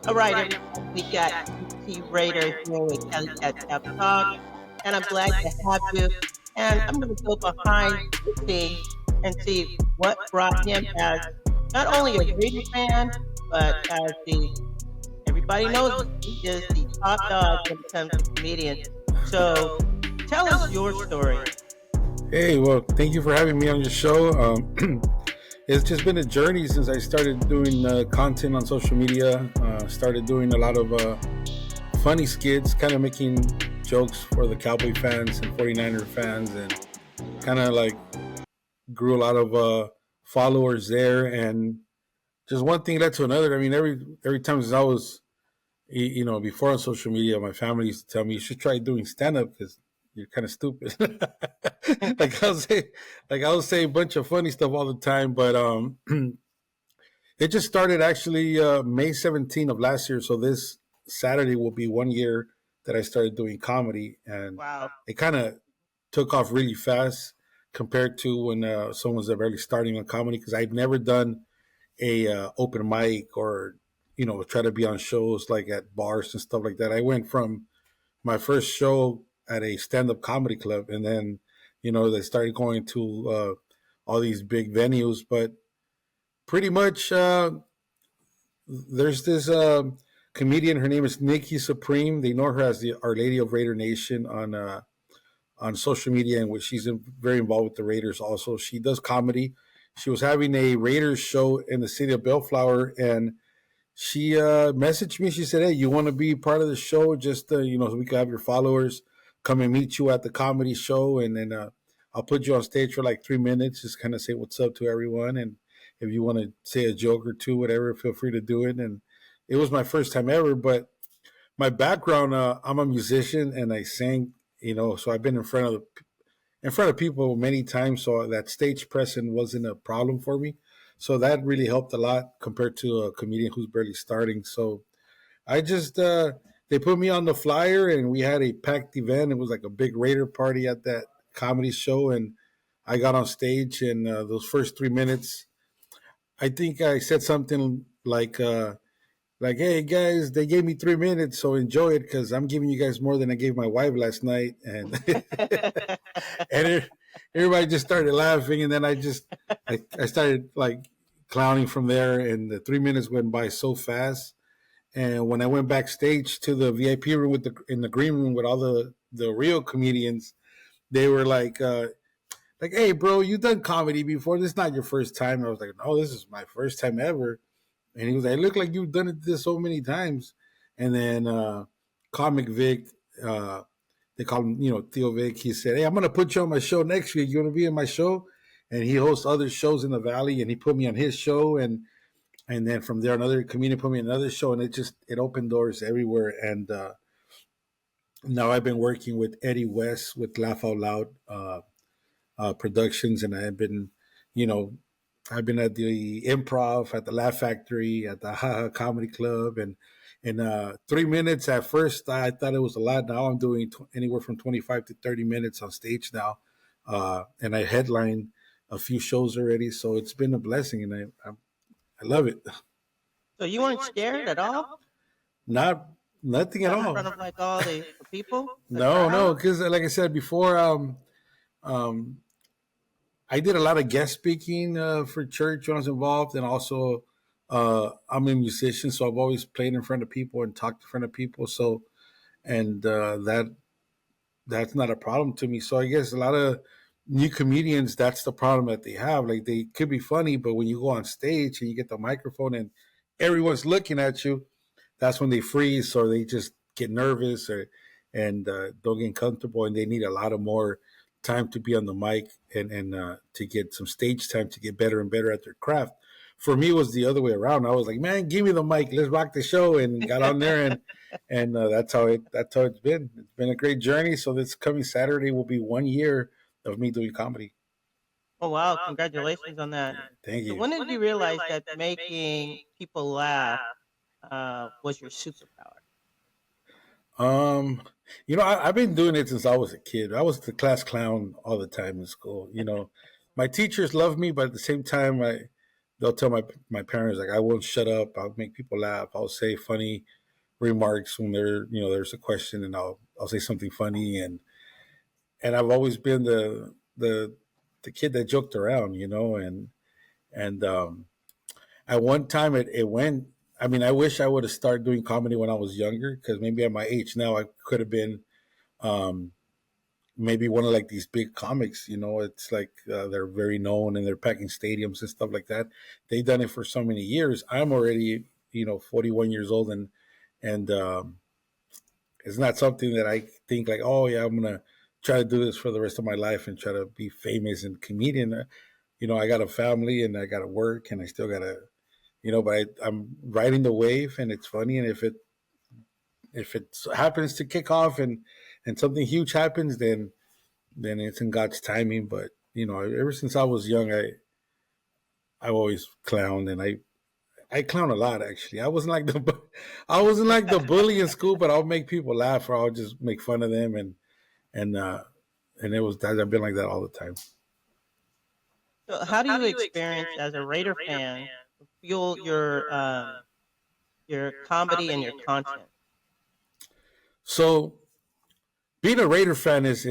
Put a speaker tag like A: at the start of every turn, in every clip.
A: All right, everybody, we got PT Raider here with Kelly Cat Tap Talk, and I'm glad to have you. And I'm going to go behind the scenes and see what brought him as not only a Raider fan, but as everybody knows he is the top dog when it comes to comedians. So tell us your story.
B: Hey, well, thank you for having me on your show. It's just been a journey since I started doing content on social media. Started doing a lot of funny skits, kind of making jokes for the Cowboy fans and 49er fans, and kind of like grew a lot of followers there. And just one thing led to another. I mean, every time since I was, before on social media, my family used to tell me you should try doing stand up because you're kind of stupid. like I'll say, I'll say a bunch of funny stuff all the time, but it just started actually May 17th of last year. So this Saturday will be 1 year that I started doing comedy, and
A: Wow.
B: it kind of took off really fast compared to when someone's barely starting on comedy because I've never done a open mic or try to be on shows like at bars and stuff like that. I went from my first show at a stand-up comedy club, and then they started going to all these big venues. But pretty much, there's this comedian. Her name is Nikki Supreme. They know her as the Our Lady of Raider Nation on social media, in which she's very involved with the Raiders. Also, she does comedy. She was having a Raiders show in the city of Bellflower, and she messaged me. She said, "Hey, you want to be part of the show? Just so we can have your followers come and meet you at the comedy show, and then I'll put you on stage for like 3 minutes, just kind of say what's up to everyone, and if you want to say a joke or two, whatever, feel free to do it." And it was my first time ever, but my background, I'm a musician and I sang, so I've been in front of people many times, so that stage presence wasn't a problem for me. So that really helped a lot compared to a comedian who's barely starting. So I just they put me on the flyer, and we had a packed event. It was like a big Raider party at that comedy show, and I got on stage, and those first 3 minutes, I think I said something like, "Hey guys, they gave me 3 minutes, so enjoy it because I'm giving you guys more than I gave my wife last night." And and everybody just started laughing, and then I started like clowning from there, and the 3 minutes went by so fast. And when I went backstage to the VIP room in the green room with all the real comedians, they were like, "Hey, bro, you done comedy before? This is not your first time." And I was like, "No, this is my first time ever." And he was like, "Look like you've done it this so many times." And then Comic Vic, they call him, Theo Vic. He said, "Hey, I'm gonna put you on my show next week. You want to be in my show?" And he hosts other shows in the valley, and he put me on his show, and then from there another comedian put me on another show, and it opened doors everywhere. And now I've been working with Eddie West with Laugh Out Loud Productions, and you know, I've been at the Improv, at the Laugh Factory, at the Haha Comedy Club, and in 3 minutes at first I thought it was a lot. Now I'm doing anywhere from 25 to 30 minutes on stage now, and I headline a few shows already, so it's been a blessing, and I love it.
A: So you weren't scared at all?
B: Not nothing at
A: Not in
B: all.
A: front of like all the people, the
B: No, no,
A: crowd?
B: because like I said before, um, I did a lot of guest speaking for church when I was involved, and also I'm a musician, so I've always played in front of people and talked in front of people. So, and that's not a problem to me. So I guess a lot of new comedians, that's the problem that they have. Like they could be funny, but when you go on stage and you get the microphone and everyone's looking at you, that's when they freeze or they just get nervous or and don't get comfortable, and they need a lot of more time to be on the mic and to get some stage time to get better and better at their craft. For me, it was the other way around. I was like, "Man, give me the mic, let's rock the show," and got on there, and that's how it's been. It's been a great journey. So this coming Saturday will be 1 year of me doing comedy.
A: Oh wow, congratulations on that.
B: Thank
A: So
B: you.
A: when did you realize that making people laugh was your superpower?
B: Um, I've been doing it since I was a kid. I was the class clown all the time in school. My teachers loved me, but at the same time, they'll tell my parents like I won't shut up. I'll make people laugh. I'll say funny remarks when there's a question, and I'll say something funny, and I've always been the kid that joked around, and at one time it went. I mean, I wish I would have started doing comedy when I was younger, because maybe at my age now I could have been um, maybe one of like these big comics. It's like they're very known and they're packing stadiums and stuff like that. They've done it for so many years. I'm already 41 years old, and it's not something that I think like, oh yeah, I'm gonna try to do this for the rest of my life and try to be famous and comedian. I got a family and I got to work and I still got to, but I'm riding the wave and it's funny. And if it happens to kick off and something huge happens, then it's in God's timing. But ever since I was young, I always clowned, and I clown a lot. Actually, I wasn't like the bully in school, but I'll make people laugh or I'll just make fun of them, and uh, and it was that I've been like that all the time.
A: So, how do you experience as a Raider fan fuel your comedy and your content?
B: So being a Raider fan it's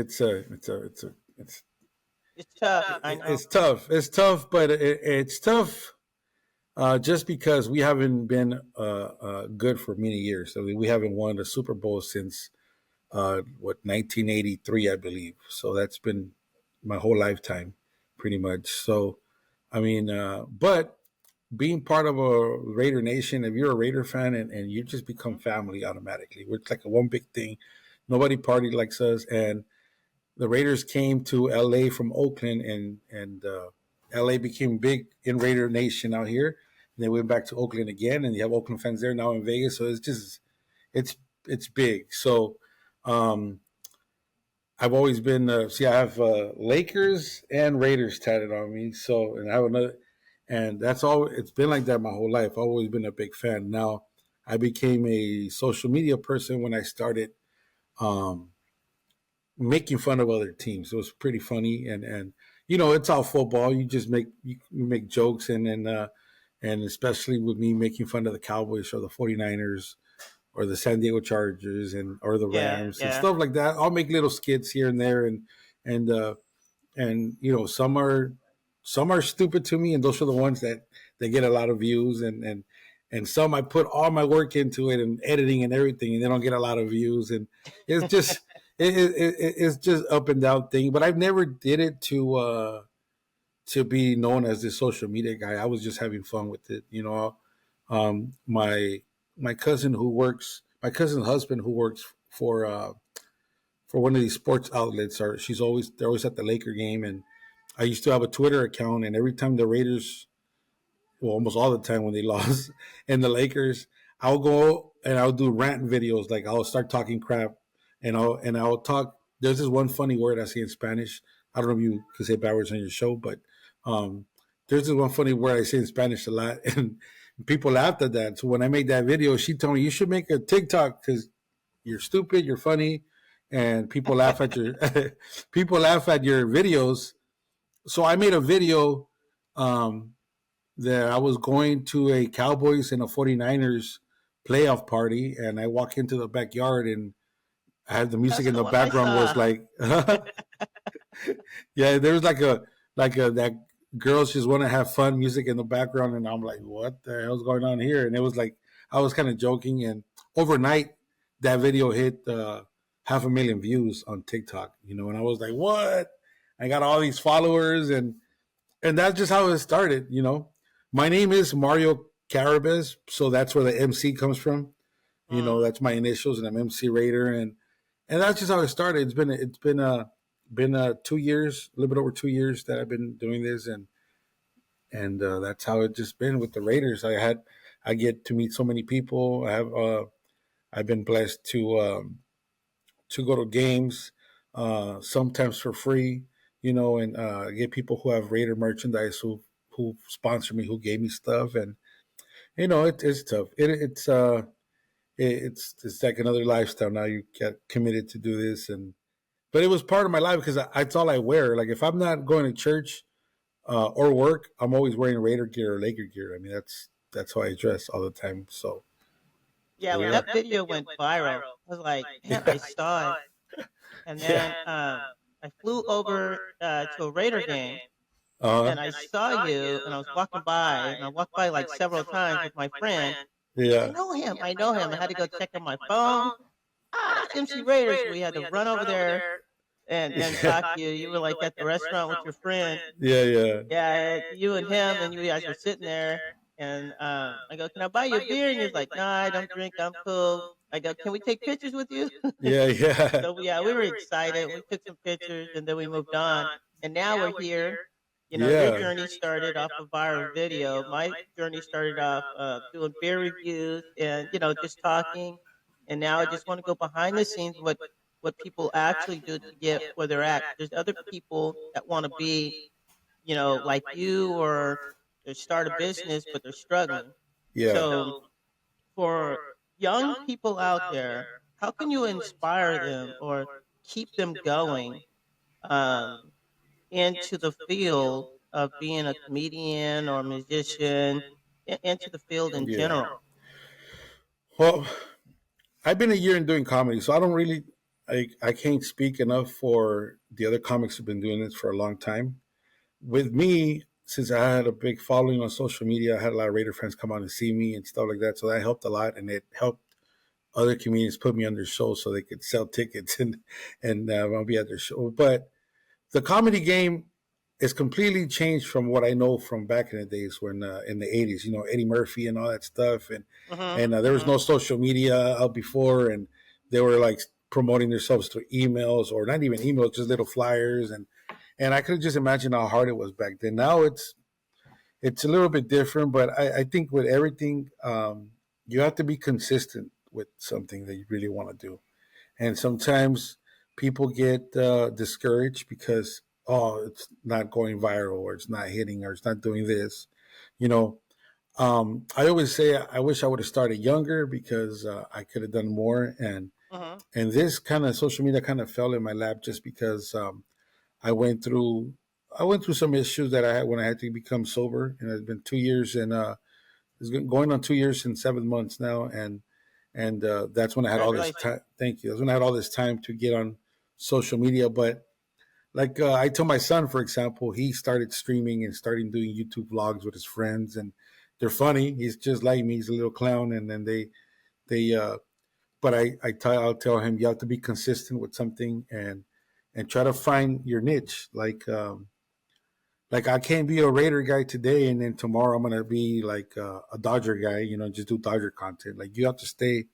A: It's tough, I know.
B: it's tough. It's tough, but it's tough just because we haven't been good for many years. I mean, we haven't won a Super Bowl since 1983, I believe. So that's been my whole lifetime, pretty much. So, I mean, but being part of a Raider Nation, if you're a Raider fan and you just become family automatically, it's like a one big thing. Nobody partied like us, and the Raiders came to LA from Oakland, and LA became big in Raider Nation out here. And they went back to Oakland again, and you have Oakland fans there now in Vegas. So it's it's big. So um, I've always been see. I have Lakers and Raiders tatted on me. So and I have another, and that's all. It's been like that my whole life. I've always been a big fan. Now I became a social media person when I started. Um, Making fun of other teams. It was pretty funny, and it's all football. You make jokes, and especially with me making fun of the Cowboys or the 49ers or the San Diego Chargers or the
A: Yeah,
B: Rams and
A: yeah.
B: stuff like that. I'll make little skits here and there, and some are stupid to me, and those are the ones that get a lot of views, and some I put all my work into it and editing and everything, and they don't get a lot of views, and it's just it's just up and down thing. But I've never did it to be known as this social media guy. I was just having fun with it, My my cousin's husband who works for one of these sports outlets, or they're always at the Laker game, and I used to have a Twitter account, and every time the Raiders, well, almost all the time when they lost, and the Lakers, I'll go and I'll do rant videos. Like I'll start talking crap, and I'll talk. There's this one funny word I say in Spanish. I don't know if you can say bad words on your show, but um, there's this one funny word I say in Spanish a lot, and people laughed at that. So when I made that video, she told me you should make a TikTok because you're stupid, you're funny, and people laugh at your people laugh at your videos. So I made a video um, that I was going to a Cowboys and a 49ers playoff party, and I walk into the backyard, and I had the music
A: That's
B: in
A: the
B: the
A: one I
B: background was
A: saw.
B: like yeah, there was like a that girls just want to have fun music in the background, and I'm like, what the hell's going on here? And it was like I was kind of joking, and overnight that video hit 500,000 views on TikTok, and I was like, what? I got all these followers, and that's just how it started. My name is Mario Carabez, so that's where the MC comes from.
A: Mm.
B: That's my initials, and I'm MC Raider, and that's just how it started. It's been 2 years, a little bit over 2 years that I've been doing this, and that's how it just been with the Raiders. I get to meet so many people. I've been blessed to go to games, sometimes for free, and get people who have Raider merchandise who sponsor me, who gave me stuff, and it's tough. It's like another lifestyle now. You get committed to do this, but it was part of my life because it's all I wear. Like if I'm not going to church, or work, I'm always wearing Raider gear or Laker gear. I mean, that's how I dress all the time. So,
A: Yeah, when
B: yeah.
A: that video went viral, I was like, man, I saw it. And
B: Yeah.
A: then I flew over to a Raider game
B: Uh
A: and
B: huh.
A: I saw you and I was walking by and I walked by like several times with my friend. I
B: Yeah.
A: know him. I know him. I had to go check on my phone. Ah, that's MC Raiders. We had to run over there and talk to you. You were like at the restaurant with your friend.
B: Yeah. Yeah.
A: Yeah, you and him and you guys were sitting there. And I go, can I buy you a beer? And he was like, no, I don't drink. I'm cool. I go, can we take pictures with you?
B: Yeah. Yeah.
A: So yeah, we were excited. We took some pictures and then we moved on. And now we're here. You know, your
B: Yeah.
A: journey started off a viral video. My journey started off doing beer reviews and just talking. And now I just want to go behind the scenes what people actually do to get where they're at. There's other people that want to be like you or they start a business, but they're struggling.
B: Yeah.
A: So for young people out there, how can you inspire them or keep them going um, into the field of being a comedian or a musician, into the field in
B: Yeah.
A: general?
B: Well, I've been a year in doing comedy, so I don't really, I can't speak enough for the other comics who've been doing this for a long time. With me, since I had a big following on social media, I had a lot of Raider fans come out and see me and stuff like that. So that helped a lot, and it helped other comedians put me on their show so they could sell tickets and I'll be at their show. But the comedy game is completely changed from what I know from back in the days when in the '80s, Eddie Murphy and all that stuff, and there was
A: Mm-hmm.
B: no social media out before, and they were like promoting themselves through emails or not even emails, just little flyers, and I could just imagine how hard it was back then. Now it's a little bit different, but I think with everything, you have to be consistent with something that you really want to do. And sometimes people get discouraged because, oh, it's not going viral or it's not hitting or it's not doing this. You know, I always say I wish I would have started younger because I could have done more.
A: Mm-hmm.
B: And this kind of social media kind of fell in my lap just because I went through I went through some issues that I had when I had to become sober, and it's been 2 years and it's going on 2 years and 7 months now, and that's when I had all this
A: Congratulations.
B: time. Thank you. That's when I had all this time to get on social media. But like I told my son, for example, he started streaming and starting doing YouTube vlogs with his friends, and they're funny. He's just like me. He's a little clown, and then they but I'll tell him you have to be consistent with something and try to find your niche. Like I can't be a Raider guy today, and then tomorrow I'm gonna be like a Dodger guy. Just do Dodger content. Like you have to stay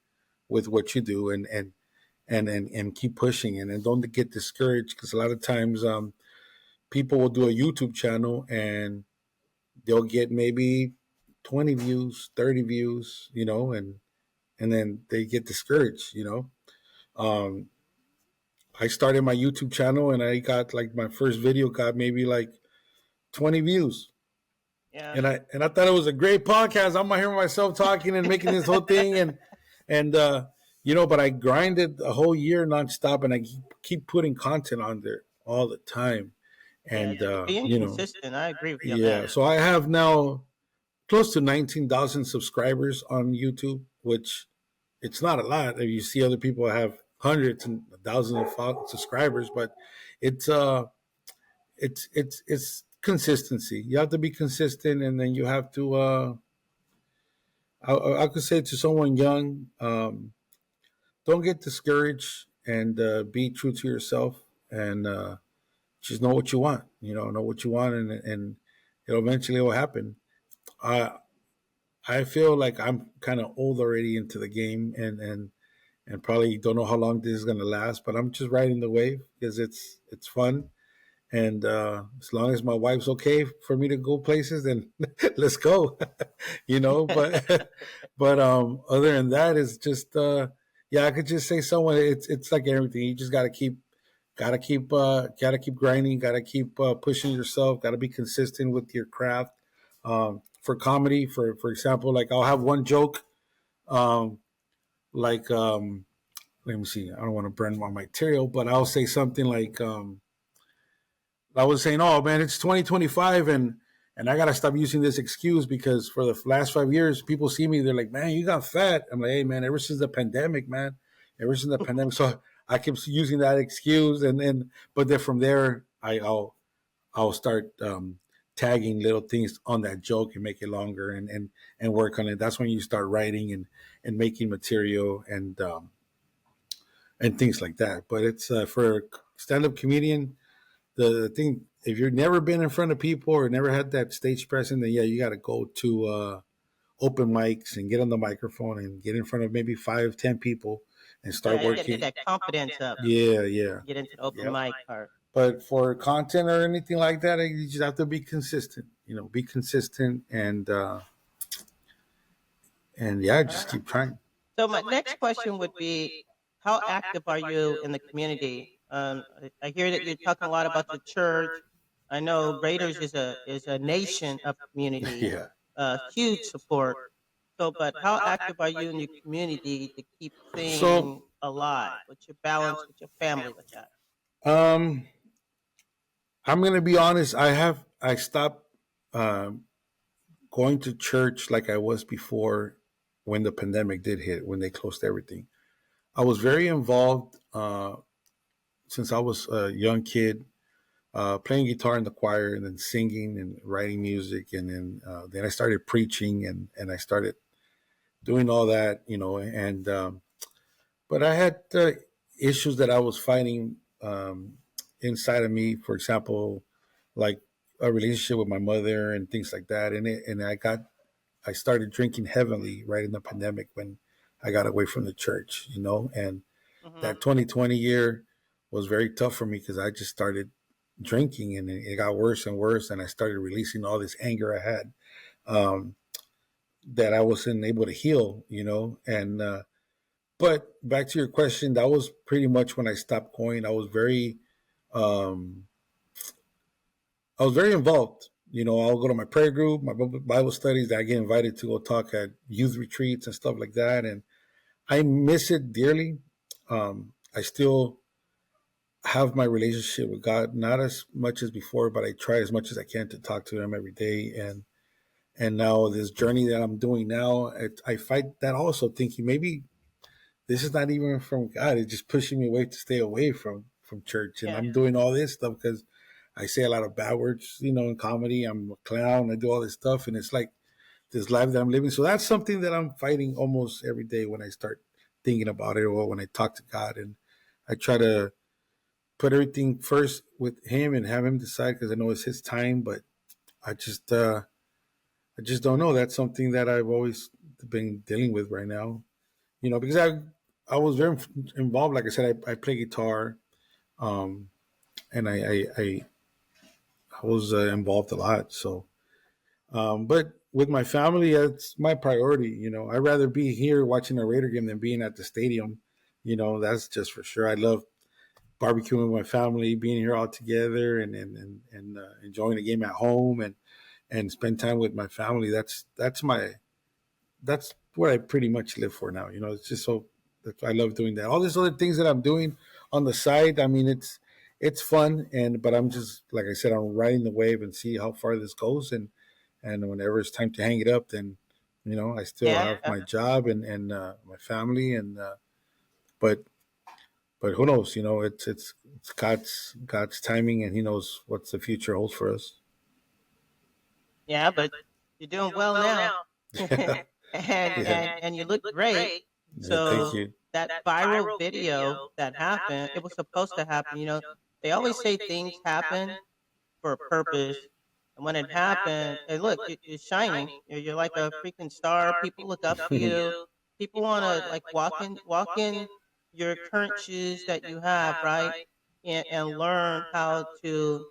B: with what you do and keep pushing and don't get discouraged because a lot of times people will do a YouTube channel and they'll get maybe 20 views, 30 views, and then they get discouraged. Um, I started my YouTube channel and I got like my first video got maybe like 20 views.
A: Yeah.
B: And I thought it was a great podcast. I'm hearing myself talking and making this whole thing and but I grinded a whole year nonstop and I keep putting content on there all the time.
A: Yeah,
B: And
A: just being consistent. I agree with you on
B: yeah,
A: that.
B: so I have now close to 19,000 subscribers on YouTube, which it's not a lot. You see other people have hundreds and thousands of subscribers, but it's it's consistency. You have to be consistent, and then you have to. I could say to someone young, don't get discouraged and be true to yourself, and just know what you want. Know what you want, and it'll eventually will happen. I I feel like I'm kind of old already into the game, and probably don't know how long this is gonna last, but I'm just riding the wave because it's fun. And as long as my wife's okay for me to go places, then let's go. But other than that, it's just yeah. I could just say someone. It's like everything. You just gotta keep grinding. Gotta keep pushing yourself. Gotta be consistent with your craft. For comedy, for example, like I'll have one joke. Um, like let me see. I don't want to burn my material, but I'll say something like. I was saying, oh man, it's 2025, and I gotta stop using this excuse because for the last 5 years, people see me, they're like, man, you got fat. I'm like, hey man, ever since the pandemic, man, ever since the pandemic. So I kept using that excuse, and then but then from there, I'll start tagging little things on that joke and make it longer and work on it. That's when you start writing and making material and things like that. But it's for a stand-up comedian, the thing, if you've never been in front of people or never had that stage presence, then yeah, you got to go to open mics and get on the microphone and get in front of maybe 5, 10 people and start
A: Yeah, you got to get
B: working.
A: that confidence up.
B: Yeah, yeah.
A: Get into the open
B: Yep.
A: mic part.
B: But for content or anything like that, you just have to be consistent. Be consistent and yeah, just keep trying.
A: So my next question would be, how active are you in the community? I hear that you're talking a lot about the church. I know Raiders is a nation of community,
B: Yeah.
A: huge support. So, but how active are you in your community to keep things
B: So
A: alive? What's your balance with your family with that?
B: um, I'm gonna be honest. I stopped um, going to church like I was before when the pandemic did hit, when they closed everything. I was very involved since I was a young kid, playing guitar in the choir and then singing and writing music, and then I started preaching and I started doing all that, and but I had issues that I was fighting inside of me. For example, like a relationship with my mother and things like that, and I started drinking heavily right in the pandemic when I got away from the church, and
A: Hmm.
B: that 2020 year was very tough for me because I just started drinking and it got worse and worse, and I started releasing all this anger I had um, that I wasn't able to heal, and but back to your question, that was pretty much when I stopped going. Um, I was very involved. I'll go to my prayer group, my Bible studies. That I get invited to go talk at youth retreats and stuff like that, and I miss it dearly. I still have my relationship with God, not as much as before, but I try as much as I can to talk to Him every day. And now this journey that I'm doing now, I fight that also, thinking maybe this is not even from God. It's just pushing me away to stay away from church, and
A: Yeah.
B: I'm doing all this stuff because I say a lot of bad words, in comedy. I'm a clown. I do all this stuff, and it's like this life that I'm living. So that's something that I'm fighting almost every day when I start thinking about it or when I talk to God, and I try to put everything first with Him and have Him decide because I know it's His time. But I just, uh, I just don't know. That's something that I've always been dealing with right now. Because I was very involved. Like I said, I play guitar, um, and I was involved a lot. So, but with my family, it's my priority. I'd rather be here watching a Raider game than being at the stadium. That's just for sure. I love barbecuing with my family, being here all together, and enjoying the game at home and spend time with my family. That's what I pretty much live for now. It's just so that I love doing that. All these other things that I'm doing on the side, I mean, it's fun, but I'm just like I said, I'm riding the wave and see how far this goes, and whenever it's time to hang it up, then I still
A: Yeah.
B: have my job and my family, but but who knows? It's God's timing, and He knows what the future holds for us.
A: Yeah, but you're doing well now.
B: Yeah,
A: And you look great.
B: yeah, thank
A: So
B: you.
A: that viral video that happened, it was supposed to happen. They always say things happen for a purpose. And when it happened, and look, you're shining. You're like a freaking star. People look up to you. People want to like walk in your current shoes that you have, right? And learn how to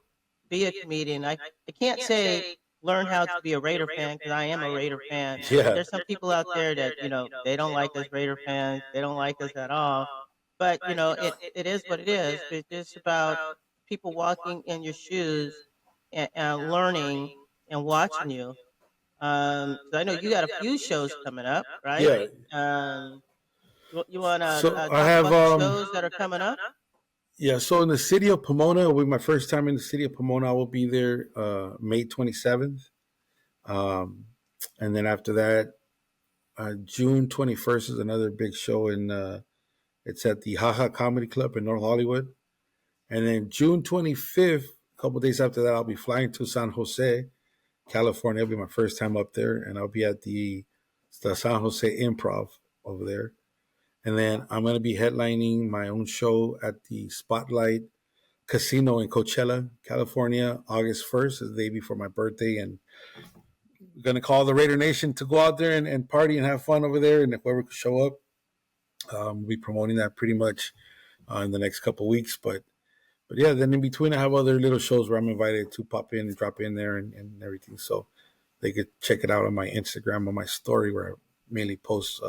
A: be a comedian. I can't say learn how to be a Raider fan because I am a Raider fan.
B: Yeah,
A: There's some people out there that they don't like us Raider fans. They don't like us at all. But it is what it is. It's just about people walking in your shoes and learning and watching you. So I know you got a few shows coming up, right?
B: yeah.
A: You want to
B: So I
A: talk
B: have
A: about the shows that are coming up?
B: Yeah, so in the city of Pomona, will be my first time in the city of Pomona. I will be there May 27th. Um, and then after that, June 21st is another big show it's at the Haha Comedy Club in North Hollywood. And then June 25th, a couple days after that, I'll be flying to San Jose, California. It'll be my first time up there, and I'll be at the San Jose Improv over there. And then I'm going to be headlining my own show at the Spotlight Casino in Coachella, California, August 1st, is the day before my birthday. And we're going to call the Raider Nation to go out there and party and have fun over there. And if whoever could show up, we'll be promoting that pretty much in the next couple of weeks. But yeah, then in between, I have other little shows where I'm invited to pop in and drop in there and everything. So they could check it out on my Instagram, on my story, where I mainly post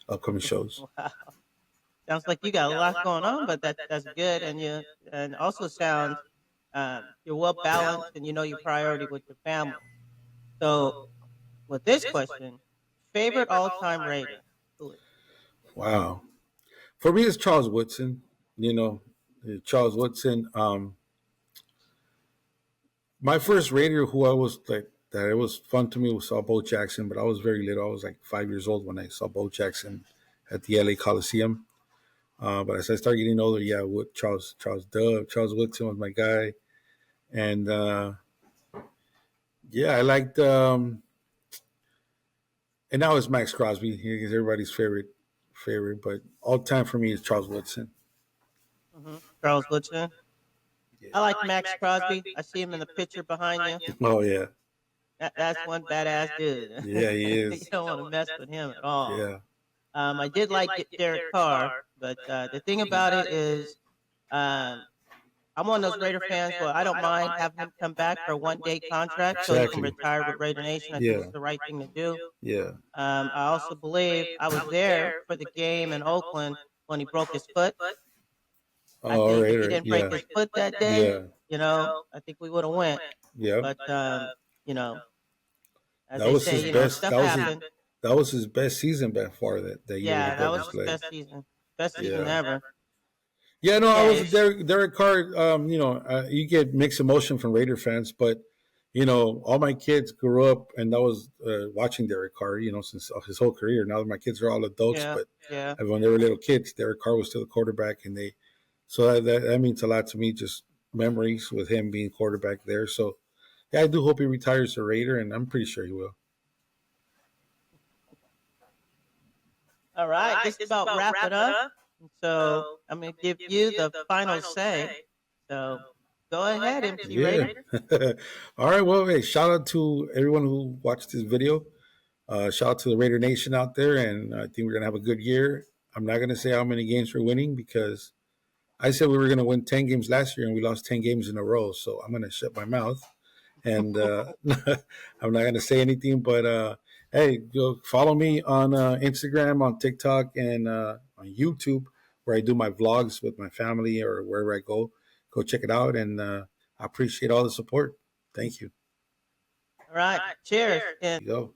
B: upcoming shows.
A: Wow. Sounds like you got a lot going on, but that's good, and also sounds you're well balanced, and you know your priority with your family. So, with this question, favorite all-time Raider? Who is
B: Wow. For me, it's Charles Woodson. You know, Charles Woodson. My first Raider, who I was like, that it was fun to me, was saw Bo Jackson, but I was very little. I was like 5 years old when I saw Bo Jackson at the LA Coliseum. But as I started getting older, yeah, Charles Woodson was my guy, and yeah, I liked, and now it's Max Crosby. He's everybody's favorite, but all time for me is Charles Woodson.
A: Charles Woodson?
B: Yeah.
A: I like Max Crosby. I see him in the picture behind you.
B: Oh yeah,
A: That's one badass dude.
B: yeah, he
A: You
B: is.
A: don't want to mess with him at all.
B: Yeah,
A: I did like Derek Carr, but the thing about it is, I'm one of those Raider fans where I don't mind having him come back for a one-day contract so he can
B: exactly.
A: retire with Raider Nation. I think
B: Yeah,
A: it's the right thing to do.
B: yeah.
A: I also believe I was there for the game in Oakland when he broke his foot. I
B: Oh,
A: think if he
B: Raider.
A: didn't break
B: Yeah,
A: his foot that day,
B: yeah,
A: I think we would have went.
B: yeah.
A: But you know, as
B: That
A: they
B: was
A: say,
B: his best.
A: stuff
B: That was his.
A: happened.
B: That was his best season by far. That year he
A: Yeah, that
B: broke
A: was
B: his
A: his
B: leg.
A: best season
B: Yeah.
A: ever.
B: Yeah, no, I
A: Yeah,
B: was Derek Carr. You get mixed emotion from Raider fans, but all my kids grew up, and that was watching Derek Carr. Since his whole career. Now that my kids are all adults,
A: yeah,
B: but
A: yeah.
B: when they were little kids, Derek Carr was still the quarterback, and that means a lot to me. Just memories with him being quarterback there. So yeah, I do hope he retires a Raider, and I'm pretty sure he will.
A: All right, just about wrap it up. So I'm gonna give you the final say. So go ahead, MC
B: Yeah.
A: Raider.
B: All right. Well, hey, shout out to everyone who watched this video. Shout out to the Raider Nation out there, and I think we're gonna have a good year. I'm not gonna say how many games we're winning because I said we were gonna win 10 games last year, and we lost 10 games in a row. So I'm gonna shut my mouth, and I'm not gonna say anything. But hey, go follow me on Instagram, on TikTok, and on YouTube, where I do my vlogs with my family or wherever I go. Go check it out, and I appreciate all the support. Thank you.
A: All right, cheers.
B: There you go.